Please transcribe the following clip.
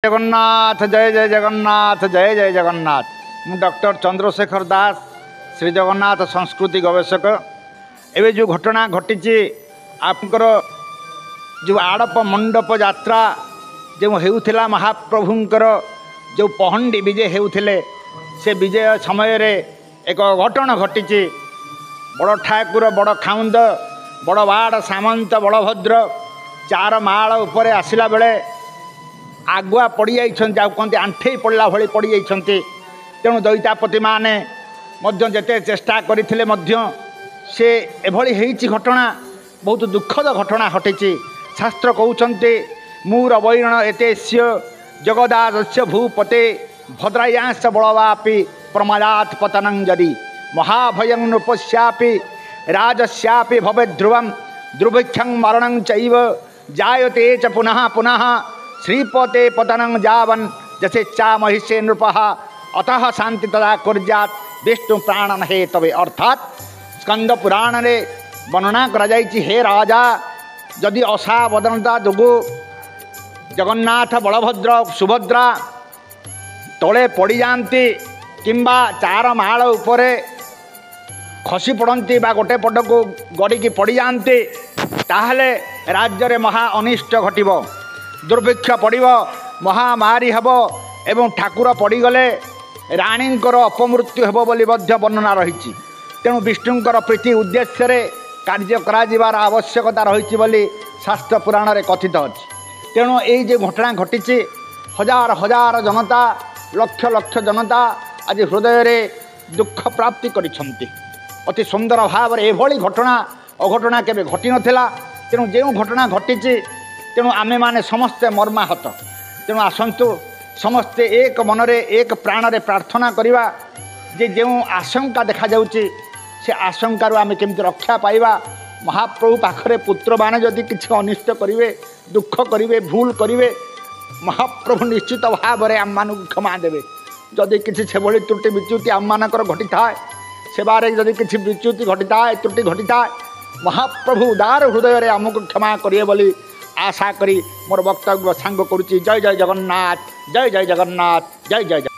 जगन्नाथ जय जय जगन्नाथ जय जय जगन्नाथ। मु डॉक्टर चंद्रशेखर दास श्री जगन्नाथ संस्कृति गवेषक। एवं जो घटना घटी आपंकर जो आड़प मंडप यात्रा जो होता महाप्रभुंकर जो पहंडी विजय होते से विजय समय रे एक घटना घटी। बड़ ठाकुर बड़ खाउंद बड़ बाड़ सामंत बड़भद्र चार माल उपर आसला बेले आगुआ पड़ जाती आंठे पड़ा भाई पड़ जाती। तेणु दैतापति माने जिते चेष्टा करते से एभली घटना बहुत दुखद घटना घटी। शास्त्र कहते मूर वैरण एतेस्य जगदादस्य भूपते भद्रायांश बलवापि प्रमादात् पतनं जदि महाभयं नृपस्यापि राजस्यापि भवेत् ध्रुवं दुर्भिक्षं मरणं चैव जायते च पुनः पुनः श्रीपते पतनं जावन जैसे चा महिषे नृपः अतः शांति तदा कुर्यात् विष्णु प्राणन हे तवे। अर्थात स्कंद पुराण रे वर्णना करा जायछि हे राजा जदि असावधानता जोगु जगन्नाथ बलभद्र सुभद्रा तले पड़ जाती किंबा चार माल उपरे खसी पड़ती बा गोटे पट को गड़िकी पड़ जाती ताहले राज्य रे महा अनिष्ट घटिब दुर्भिक्ष पड़ब महामारी हेब एवं ठाकुर पड़गले राणींकर अपमृत्यु हेब बोली वर्णना रही। तेणु विष्णुंकर प्रीति उद्देश्य रे कार्य करार आवश्यकता रही बोली शास्त्र पुराण रे कथित अच्छी। तेणु यही जो घटना घटी हजार हजार जनता लक्ष लक्ष जनता आज हृदय रे दुख प्राप्ति करिसेंती। अति सुंदर भाव में एभली घटना अघटना केबे घटी नथिला। तेणु जो घटना घटी तेणु आमे माने समस्ते मर्माहत। तेणु आसंतु समस्ते एक मनरे एक प्राण रे प्रार्थना करिवा जे जो आशंका देखा जाउची से आशंकार आमे केमती रक्षा पाइबा। महाप्रभु पाखरे पुत्र माने जदि किछि अनिष्ट करिवे दुख करिवे भूल करिवे महाप्रभु निश्चित भाव में आम मानक क्षमा देवे। जदि किसी से भली त्रुटि विच्युति आम मानकर घटी थाए सेवारे जदि किसी विच्युति घटी थाए त्रुटि घटी थाए महाप्रभु उदार हृदय आमको क्षमा करिए बोली आशा करी मोर वक्तव्य सांग करुच्ची। जय जय जगन्नाथ जय जय जगन्नाथ जय जय।